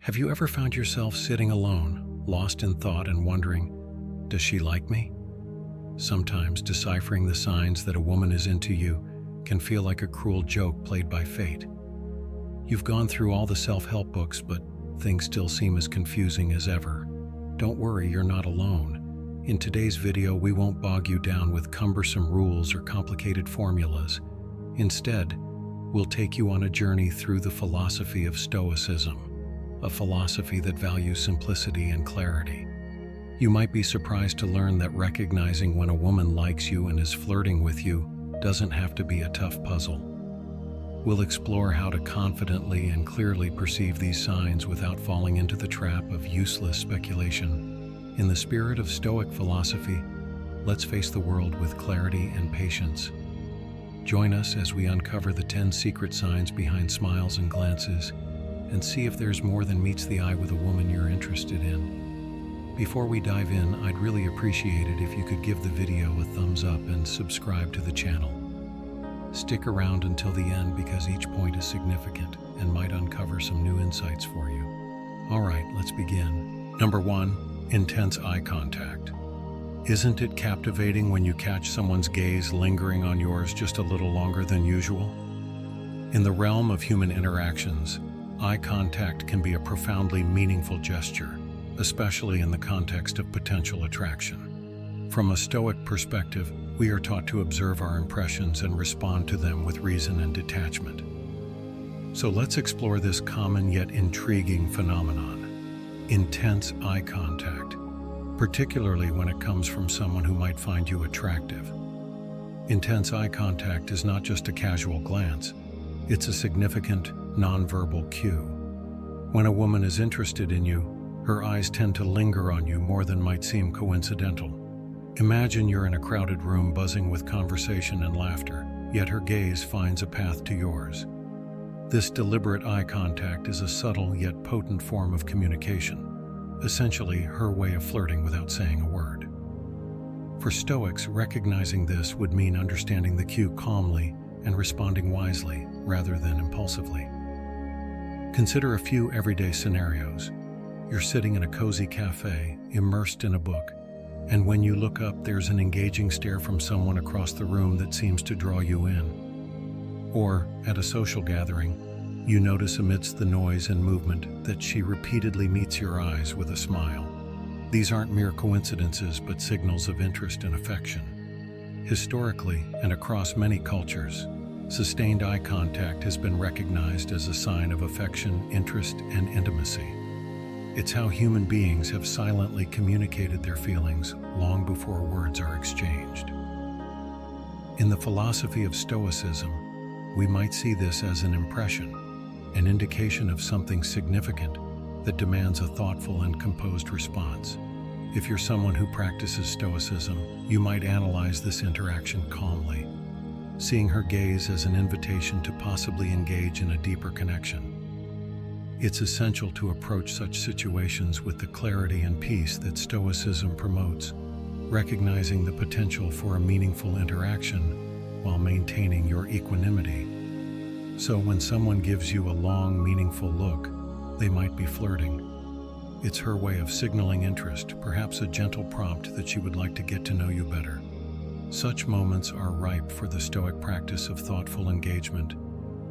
Have you ever found yourself sitting alone, lost in thought and wondering, does she like me? Sometimes deciphering the signs that a woman is into you can feel like a cruel joke played by fate. You've gone through all the self-help books, but things still seem as confusing as ever. Don't worry, you're not alone. In today's video, we won't bog you down with cumbersome rules or complicated formulas. Instead, we'll take you on a journey through the philosophy of Stoicism, a philosophy that values simplicity and clarity. You might be surprised to learn that recognizing when a woman likes you and is flirting with you doesn't have to be a tough puzzle. We'll explore how to confidently and clearly perceive these signs without falling into the trap of useless speculation. In the spirit of Stoic philosophy, let's face the world with clarity and patience. Join us as we uncover the 10 secret signs behind smiles and glances, and see if there's more than meets the eye with a woman you're interested in. Before we dive in, I'd really appreciate it if you could give the video a thumbs up and subscribe to the channel. Stick around until the end because each point is significant and might uncover some new insights for you. Alright, let's begin. Number 1. Intense eye contact. Isn't it captivating when you catch someone's gaze lingering on yours just a little longer than usual? In the realm of human interactions, eye contact can be a profoundly meaningful gesture, especially in the context of potential attraction. From a Stoic perspective, we are taught to observe our impressions and respond to them with reason and detachment. So let's explore this common yet intriguing phenomenon: intense eye contact, particularly when it comes from someone who might find you attractive. Intense eye contact is not just a casual glance, it's a significant, nonverbal cue. When a woman is interested in you, her eyes tend to linger on you more than might seem coincidental. Imagine you're in a crowded room buzzing with conversation and laughter, yet her gaze finds a path to yours. This deliberate eye contact is a subtle yet potent form of communication, essentially her way of flirting without saying a word. For Stoics, recognizing this would mean understanding the cue calmly and responding wisely rather than impulsively. Consider a few everyday scenarios. You're sitting in a cozy cafe, immersed in a book, and when you look up, there's an engaging stare from someone across the room that seems to draw you in. Or, at a social gathering, you notice amidst the noise and movement that she repeatedly meets your eyes with a smile. These aren't mere coincidences, but signals of interest and affection. Historically, and across many cultures, sustained eye contact has been recognized as a sign of affection, interest, and intimacy. It's how human beings have silently communicated their feelings long before words are exchanged. In the philosophy of Stoicism, we might see this as an impression, an indication of something significant that demands a thoughtful and composed response. If you're someone who practices Stoicism, you might analyze this interaction calmly, seeing her gaze as an invitation to possibly engage in a deeper connection. It's essential to approach such situations with the clarity and peace that Stoicism promotes, recognizing the potential for a meaningful interaction while maintaining your equanimity. So when someone gives you a long, meaningful look, they might be flirting. It's her way of signaling interest, perhaps a gentle prompt that she would like to get to know you better. Such moments are ripe for the Stoic practice of thoughtful engagement,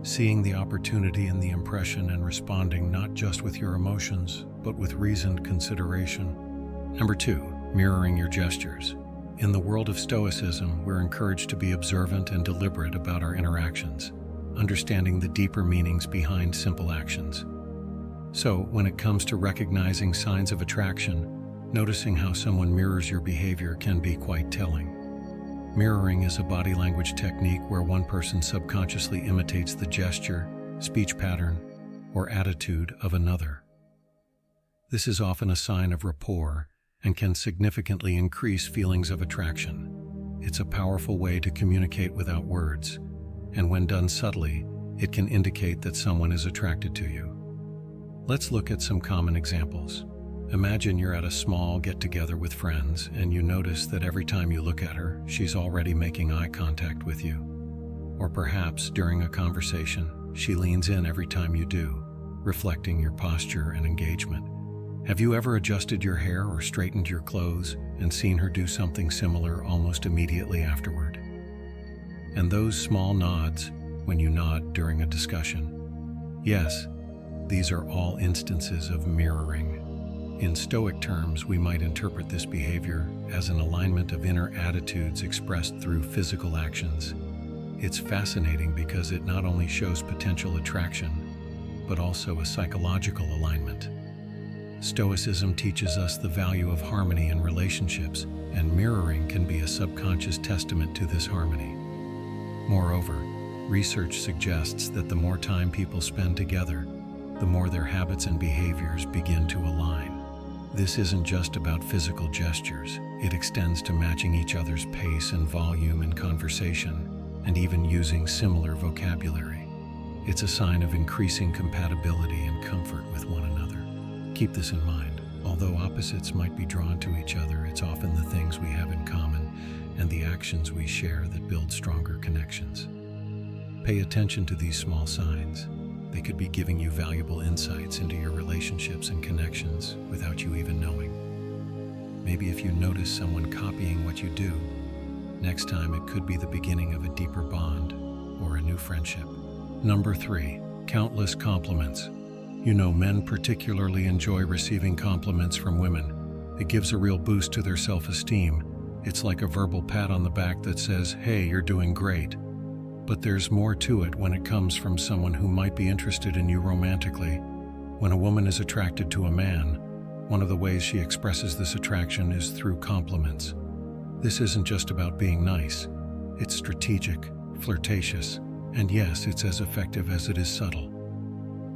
seeing the opportunity in the impression and responding not just with your emotions, but with reasoned consideration. Number 2, mirroring your gestures. In the world of Stoicism, we're encouraged to be observant and deliberate about our interactions, understanding the deeper meanings behind simple actions. So, when it comes to recognizing signs of attraction, noticing how someone mirrors your behavior can be quite telling. Mirroring is a body language technique where one person subconsciously imitates the gesture, speech pattern, or attitude of another. This is often a sign of rapport and can significantly increase feelings of attraction. It's a powerful way to communicate without words, and when done subtly, it can indicate that someone is attracted to you. Let's look at some common examples. Imagine you're at a small get-together with friends, and you notice that every time you look at her, she's already making eye contact with you. Or perhaps, during a conversation, she leans in every time you do, reflecting your posture and engagement. Have you ever adjusted your hair or straightened your clothes and seen her do something similar almost immediately afterward? And those small nods when you nod during a discussion. Yes, these are all instances of mirroring. In Stoic terms, we might interpret this behavior as an alignment of inner attitudes expressed through physical actions. It's fascinating because it not only shows potential attraction, but also a psychological alignment. Stoicism teaches us the value of harmony in relationships, and mirroring can be a subconscious testament to this harmony. Moreover, research suggests that the more time people spend together, the more their habits and behaviors begin to align. This isn't just about physical gestures. It extends to matching each other's pace and volume in conversation, and even using similar vocabulary. It's a sign of increasing compatibility and comfort with one another. Keep this in mind. Although opposites might be drawn to each other, it's often the things we have in common and the actions we share that build stronger connections. Pay attention to these small signs. They could be giving you valuable insights into your relationships and connections without you even knowing. Maybe if you notice someone copying what you do, next time it could be the beginning of a deeper bond or a new friendship. Number 3, countless compliments. You know, men particularly enjoy receiving compliments from women. It gives a real boost to their self-esteem. It's like a verbal pat on the back that says, "Hey, you're doing great." But there's more to it when it comes from someone who might be interested in you romantically. When a woman is attracted to a man, one of the ways she expresses this attraction is through compliments. This isn't just about being nice. It's strategic, flirtatious, and yes, it's as effective as it is subtle.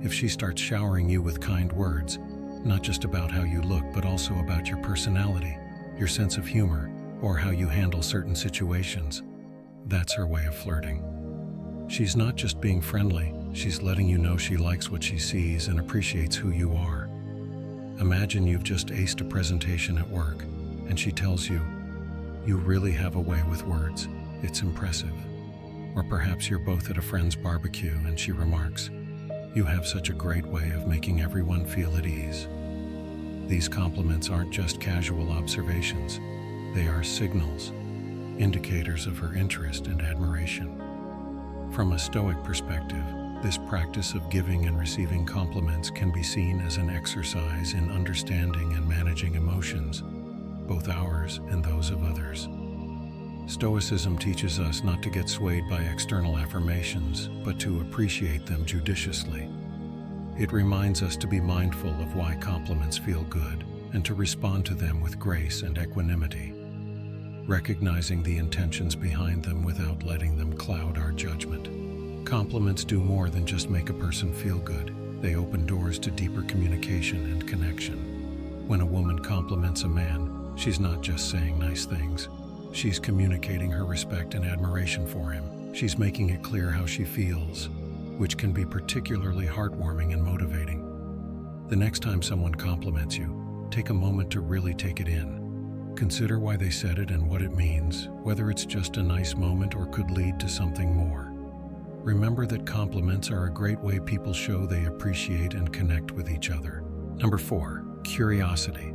If she starts showering you with kind words, not just about how you look, but also about your personality, your sense of humor, or how you handle certain situations, that's her way of flirting. She's not just being friendly, she's letting you know she likes what she sees and appreciates who you are. Imagine you've just aced a presentation at work, and she tells you, "You really have a way with words. It's impressive." Or perhaps you're both at a friend's barbecue and she remarks, "You have such a great way of making everyone feel at ease." These compliments aren't just casual observations. They are signals, indicators of her interest and admiration. From a Stoic perspective, this practice of giving and receiving compliments can be seen as an exercise in understanding and managing emotions, both ours and those of others. Stoicism teaches us not to get swayed by external affirmations, but to appreciate them judiciously. It reminds us to be mindful of why compliments feel good and to respond to them with grace and equanimity, recognizing the intentions behind them without letting them cloud our judgment. Compliments do more than just make a person feel good. They open doors to deeper communication and connection. When a woman compliments a man, she's not just saying nice things. She's communicating her respect and admiration for him. She's making it clear how she feels, which can be particularly heartwarming and motivating. The next time someone compliments you, take a moment to really take it in. Consider why they said it and what it means, whether it's just a nice moment or could lead to something more. Remember that compliments are a great way people show they appreciate and connect with each other. Number 4, curiosity.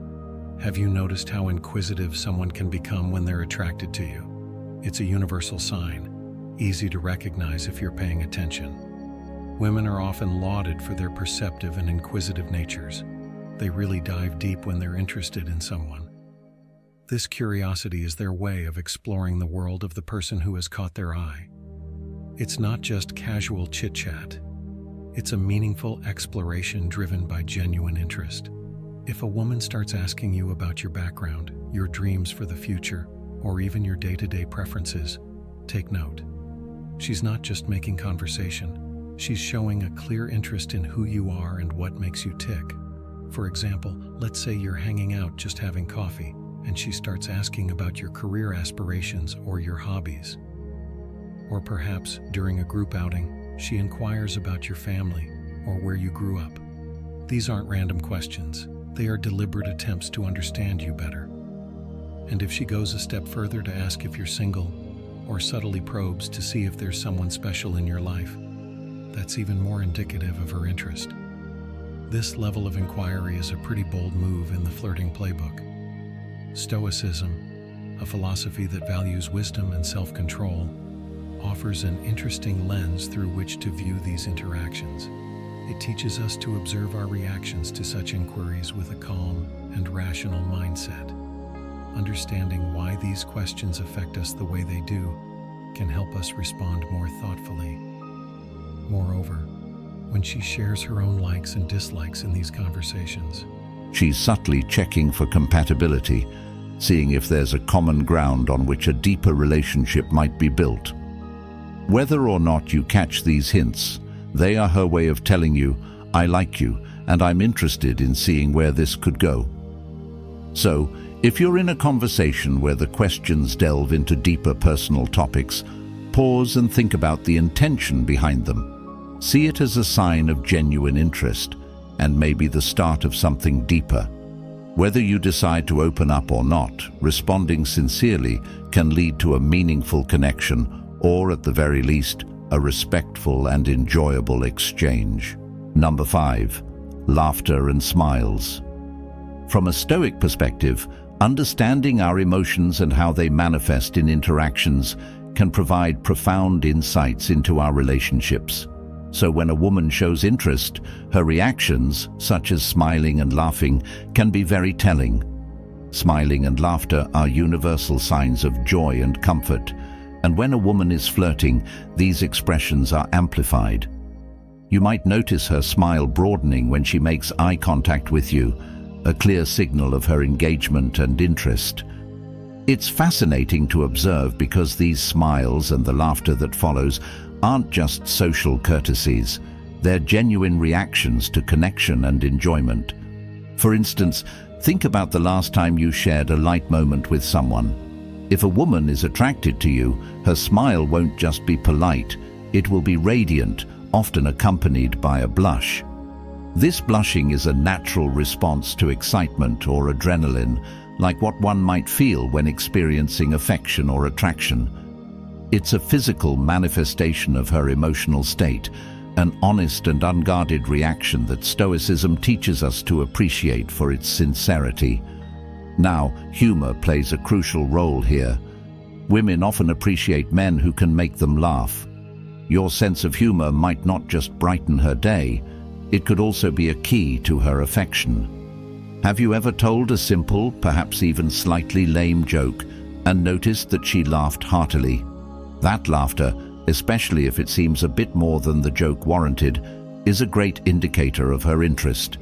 Have you noticed how inquisitive someone can become when they're attracted to you? It's a universal sign, easy to recognize if you're paying attention. Women are often lauded for their perceptive and inquisitive natures. They really dive deep when they're interested in someone. This curiosity is their way of exploring the world of the person who has caught their eye. It's not just casual chit-chat. It's a meaningful exploration driven by genuine interest. If a woman starts asking you about your background, your dreams for the future, or even your day-to-day preferences, take note. She's not just making conversation. She's showing a clear interest in who you are and what makes you tick. For example, let's say you're hanging out just having coffee, and she starts asking about your career aspirations or your hobbies. Or perhaps, during a group outing, she inquires about your family or where you grew up. These aren't random questions. They are deliberate attempts to understand you better. And if she goes a step further to ask if you're single, or subtly probes to see if there's someone special in your life, that's even more indicative of her interest. This level of inquiry is a pretty bold move in the flirting playbook. Stoicism, a philosophy that values wisdom and self-control, offers an interesting lens through which to view these interactions. It teaches us to observe our reactions to such inquiries with a calm and rational mindset. Understanding why these questions affect us the way they do can help us respond more thoughtfully. Moreover, when she shares her own likes and dislikes in these conversations, she's subtly checking for compatibility, seeing if there's a common ground on which a deeper relationship might be built. Whether or not you catch these hints, they are her way of telling you, "I like you, and I'm interested in seeing where this could go." So, if you're in a conversation where the questions delve into deeper personal topics, pause and think about the intention behind them. See it as a sign of genuine interest, and maybe the start of something deeper. Whether you decide to open up or not, responding sincerely can lead to a meaningful connection, or at the very least, a respectful and enjoyable exchange. Number 5. Laughter and smiles. From a Stoic perspective, understanding our emotions and how they manifest in interactions can provide profound insights into our relationships. So when a woman shows interest, her reactions, such as smiling and laughing, can be very telling. Smiling and laughter are universal signs of joy and comfort, and when a woman is flirting, these expressions are amplified. You might notice her smile broadening when she makes eye contact with you, a clear signal of her engagement and interest. It's fascinating to observe because these smiles and the laughter that follows aren't just social courtesies, they're genuine reactions to connection and enjoyment. For instance, think about the last time you shared a light moment with someone. If a woman is attracted to you, her smile won't just be polite, it will be radiant, often accompanied by a blush. This blushing is a natural response to excitement or adrenaline, like what one might feel when experiencing affection or attraction. It's a physical manifestation of her emotional state, an honest and unguarded reaction that Stoicism teaches us to appreciate for its sincerity. Now, humor plays a crucial role here. Women often appreciate men who can make them laugh. Your sense of humor might not just brighten her day, it could also be a key to her affection. Have you ever told a simple, perhaps even slightly lame joke, and noticed that she laughed heartily? That laughter, especially if it seems a bit more than the joke warranted, is a great indicator of her interest.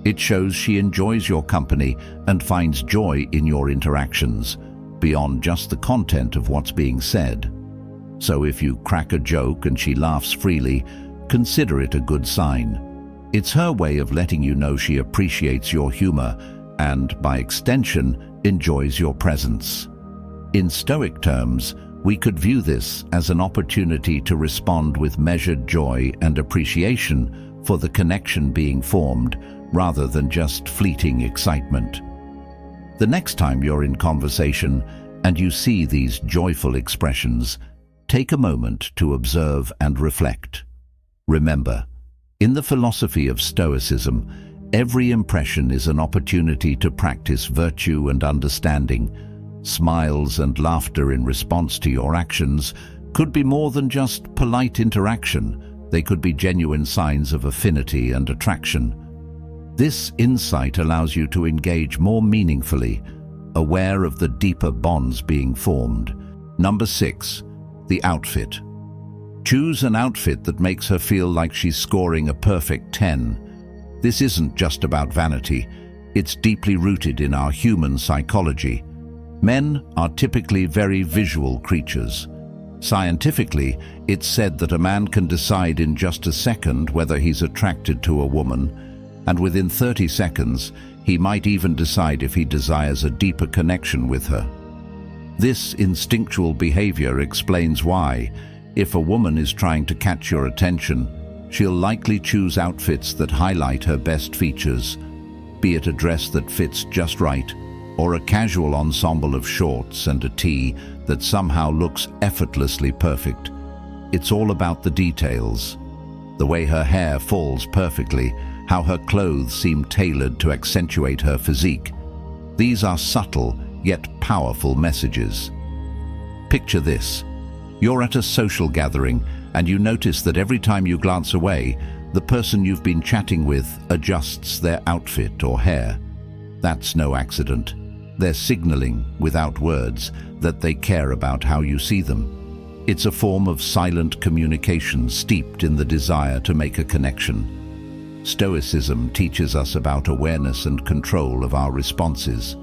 It shows she enjoys your company and finds joy in your interactions, beyond just the content of what's being said. So if you crack a joke and she laughs freely, consider it a good sign. It's her way of letting you know she appreciates your humor and, by extension, enjoys your presence. In Stoic terms, we could view this as an opportunity to respond with measured joy and appreciation for the connection being formed, rather than just fleeting excitement. The next time you're in conversation and you see these joyful expressions, take a moment to observe and reflect. Remember, in the philosophy of Stoicism, every impression is an opportunity to practice virtue and understanding. Smiles and laughter in response to your actions could be more than just polite interaction. They could be genuine signs of affinity and attraction. This insight allows you to engage more meaningfully, aware of the deeper bonds being formed. Number 6. The outfit. Choose an outfit that makes her feel like she's scoring a perfect 10. This isn't just about vanity. It's deeply rooted in our human psychology. Men are typically very visual creatures. Scientifically, it's said that a man can decide in just a second whether he's attracted to a woman, and within 30 seconds, he might even decide if he desires a deeper connection with her. This instinctual behavior explains why, if a woman is trying to catch your attention, she'll likely choose outfits that highlight her best features, be it a dress that fits just right, or a casual ensemble of shorts and a tee that somehow looks effortlessly perfect. It's all about the details. The way her hair falls perfectly, how her clothes seem tailored to accentuate her physique. These are subtle yet powerful messages. Picture this. You're at a social gathering and you notice that every time you glance away, the person you've been chatting with adjusts their outfit or hair. That's no accident. They're signaling, without words, that they care about how you see them. It's a form of silent communication steeped in the desire to make a connection. Stoicism teaches us about awareness and control of our responses.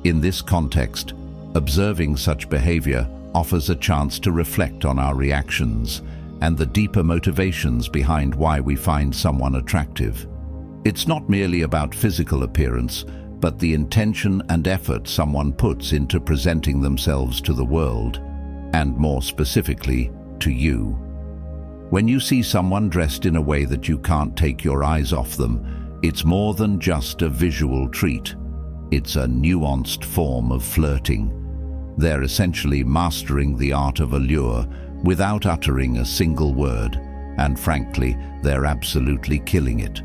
In this context, observing such behavior offers a chance to reflect on our reactions and the deeper motivations behind why we find someone attractive. It's not merely about physical appearance, but the intention and effort someone puts into presenting themselves to the world, and more specifically, to you. When you see someone dressed in a way that you can't take your eyes off them, it's more than just a visual treat. It's a nuanced form of flirting. They're essentially mastering the art of allure without uttering a single word, and frankly, they're absolutely killing it.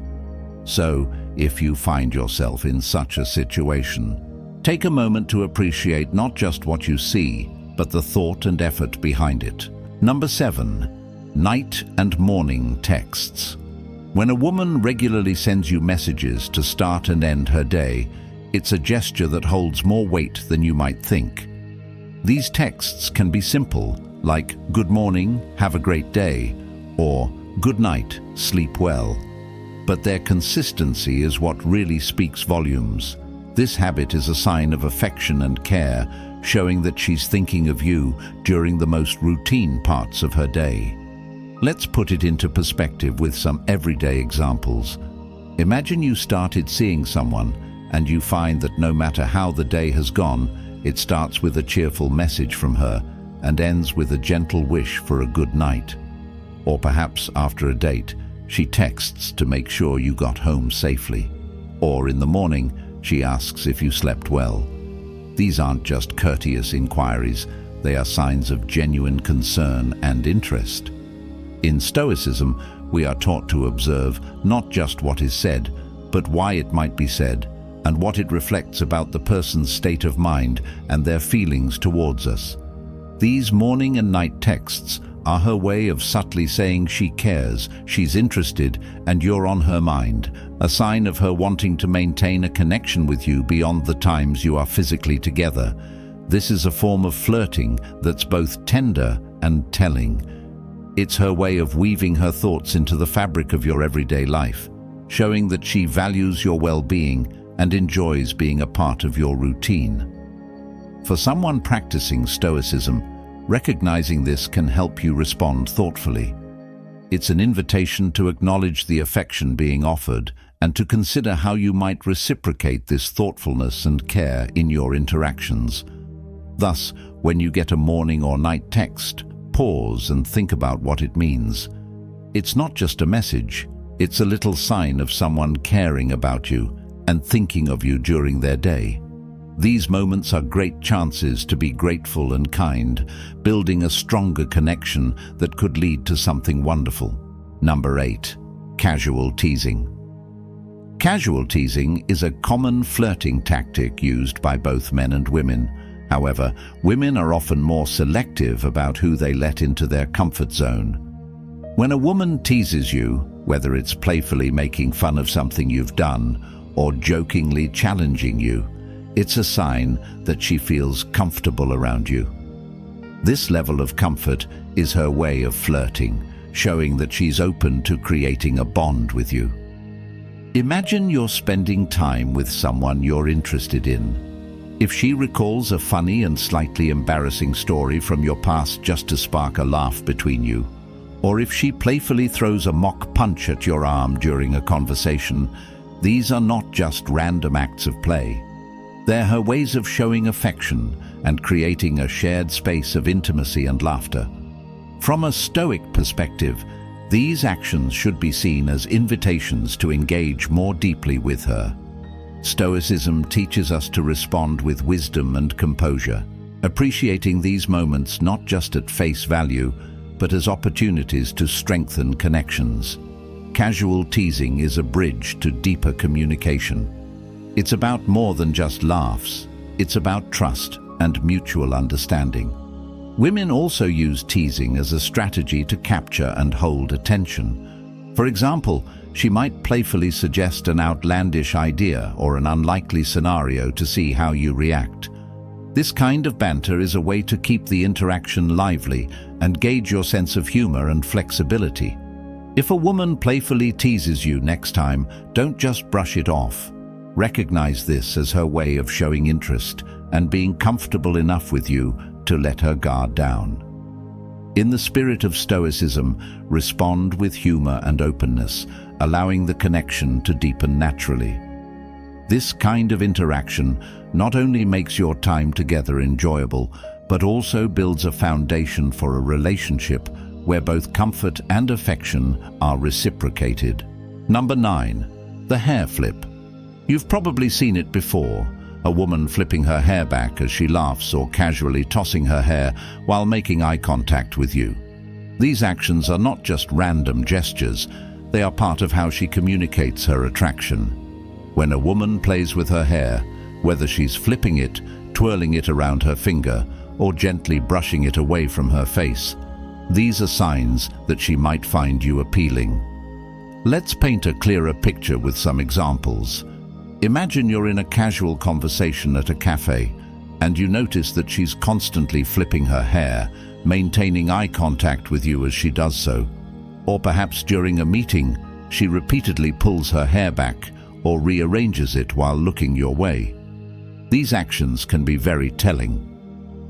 So, if you find yourself in such a situation, take a moment to appreciate not just what you see, but the thought and effort behind it. Number 7. Night and morning texts. When a woman regularly sends you messages to start and end her day, it's a gesture that holds more weight than you might think. These texts can be simple, like "Good morning, have a great day," or "Good night, sleep well." But their consistency is what really speaks volumes. This habit is a sign of affection and care, showing that she's thinking of you during the most routine parts of her day. Let's put it into perspective with some everyday examples. Imagine you started seeing someone and you find that no matter how the day has gone, it starts with a cheerful message from her and ends with a gentle wish for a good night. Or perhaps after a date, she texts to make sure you got home safely. Or in the morning, she asks if you slept well. These aren't just courteous inquiries, they are signs of genuine concern and interest. In Stoicism, we are taught to observe not just what is said, but why it might be said, and what it reflects about the person's state of mind and their feelings towards us. These morning and night texts are her way of subtly saying she cares, she's interested, and you're on her mind, a sign of her wanting to maintain a connection with you beyond the times you are physically together. This is a form of flirting that's both tender and telling. It's her way of weaving her thoughts into the fabric of your everyday life, showing that she values your well-being and enjoys being a part of your routine. For someone practicing Stoicism, recognizing this can help you respond thoughtfully. It's an invitation to acknowledge the affection being offered and to consider how you might reciprocate this thoughtfulness and care in your interactions. Thus, when you get a morning or night text, pause and think about what it means. It's not just a message, it's a little sign of someone caring about you and thinking of you during their day. These moments are great chances to be grateful and kind, building a stronger connection that could lead to something wonderful. Number 8. Casual teasing. Casual teasing is a common flirting tactic used by both men and women. However, women are often more selective about who they let into their comfort zone. When a woman teases you, whether it's playfully making fun of something you've done or jokingly challenging you, it's a sign that she feels comfortable around you. This level of comfort is her way of flirting, showing that she's open to creating a bond with you. Imagine you're spending time with someone you're interested in. If she recalls a funny and slightly embarrassing story from your past just to spark a laugh between you, or if she playfully throws a mock punch at your arm during a conversation, these are not just random acts of play. They're her ways of showing affection and creating a shared space of intimacy and laughter. From a Stoic perspective, these actions should be seen as invitations to engage more deeply with her. Stoicism teaches us to respond with wisdom and composure, appreciating these moments not just at face value, but as opportunities to strengthen connections. casual teasing is a bridge to deeper communication. It's about more than just laughs. It's about trust and mutual understanding. Women also use teasing as a strategy to capture and hold attention. For example, she might playfully suggest an outlandish idea or an unlikely scenario to see how you react. This kind of banter is a way to keep the interaction lively and gauge your sense of humor and flexibility. If a woman playfully teases you next time, don't just brush it off. Recognize this as her way of showing interest and being comfortable enough with you to let her guard down. In the spirit of Stoicism, respond with humor and openness, allowing the connection to deepen naturally. This kind of interaction not only makes your time together enjoyable, but also builds a foundation for a relationship where both comfort and affection are reciprocated. Number 9. The hair flip. You've probably seen it before. A woman flipping her hair back as she laughs or casually tossing her hair while making eye contact with you. These actions are not just random gestures, they are part of how she communicates her attraction. When a woman plays with her hair, whether she's flipping it, twirling it around her finger, or gently brushing it away from her face, these are signs that she might find you appealing. Let's paint a clearer picture with some examples. Imagine you're in a casual conversation at a cafe, and you notice that she's constantly flipping her hair, maintaining eye contact with you as she does so. Or perhaps during a meeting, she repeatedly pulls her hair back or rearranges it while looking your way. These actions can be very telling.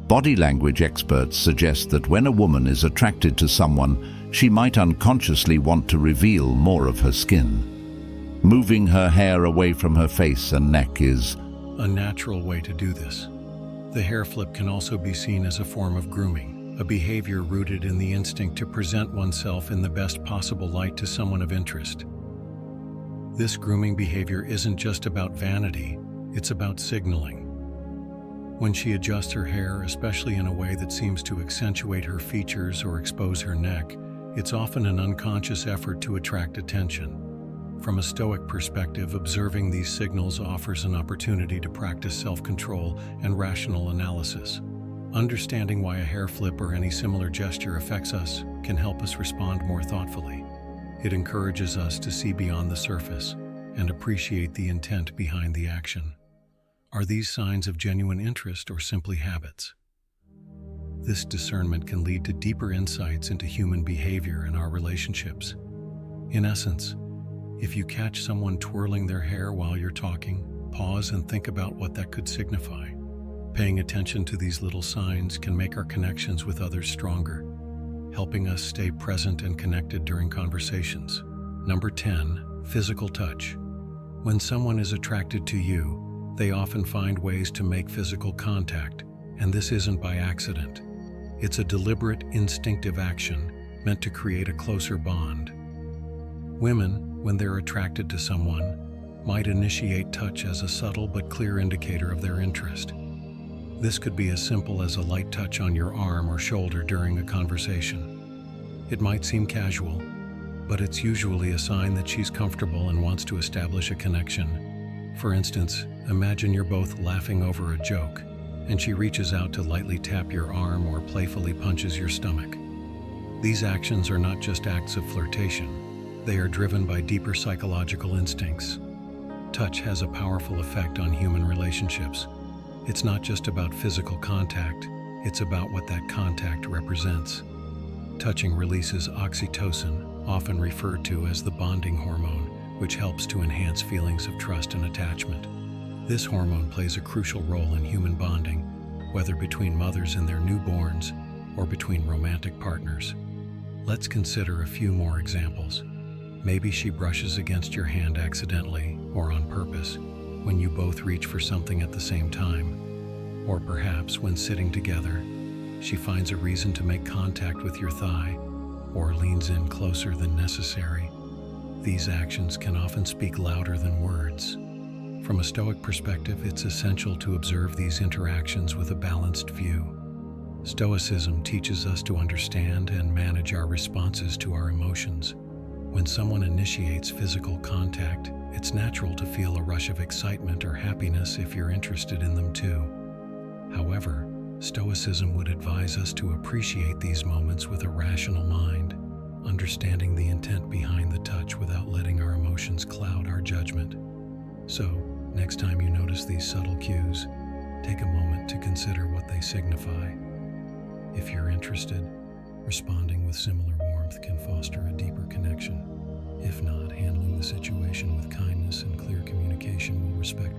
Body language experts suggest that when a woman is attracted to someone, she might unconsciously want to reveal more of her skin. Moving her hair away from her face and neck is a natural way to do this. The hair flip can also be seen as a form of grooming, a behavior rooted in the instinct to present oneself in the best possible light to someone of interest. This grooming behavior isn't just about vanity, it's about signaling. When she adjusts her hair, especially in a way that seems to accentuate her features or expose her neck, it's often an unconscious effort to attract attention. From a Stoic perspective, observing these signals offers an opportunity to practice self-control and rational analysis. Understanding why a hair flip or any similar gesture affects us can help us respond more thoughtfully. It encourages us to see beyond the surface and appreciate the intent behind the action. Are these signs of genuine interest or simply habits? This discernment can lead to deeper insights into human behavior and our relationships. In essence, if you catch someone twirling their hair while you're talking, pause and think about what that could signify. Paying attention to these little signs can make our connections with others stronger, helping us stay present and connected during conversations. Number 10. Physical touch. When someone is attracted to you, they often find ways to make physical contact, and this isn't by accident. It's a deliberate, instinctive action meant to create a closer bond. Women, when they're attracted to someone, might initiate touch as a subtle but clear indicator of their interest. This could be as simple as a light touch on your arm or shoulder during a conversation. It might seem casual, but it's usually a sign that she's comfortable and wants to establish a connection. For instance, imagine you're both laughing over a joke, and she reaches out to lightly tap your arm or playfully punches your stomach. These actions are not just acts of flirtation. They are driven by deeper psychological instincts. Touch has a powerful effect on human relationships. It's not just about physical contact, it's about what that contact represents. Touching releases oxytocin, often referred to as the bonding hormone, which helps to enhance feelings of trust and attachment. This hormone plays a crucial role in human bonding, whether between mothers and their newborns or between romantic partners. Let's consider a few more examples. Maybe she brushes against your hand accidentally or on purpose when you both reach for something at the same time. Or perhaps when sitting together, she finds a reason to make contact with your thigh or leans in closer than necessary. These actions can often speak louder than words. From a Stoic perspective, it's essential to observe these interactions with a balanced view. Stoicism teaches us to understand and manage our responses to our emotions. When someone initiates physical contact, it's natural to feel a rush of excitement or happiness if you're interested in them too. However, Stoicism would advise us to appreciate these moments with a rational mind, understanding the intent behind the touch without letting our emotions cloud our judgment. So, next time you notice these subtle cues, take a moment to consider what they signify. If you're interested, responding with similar warmth can foster a deeper connection. If not, handling the situation with kindness and clear communication will respect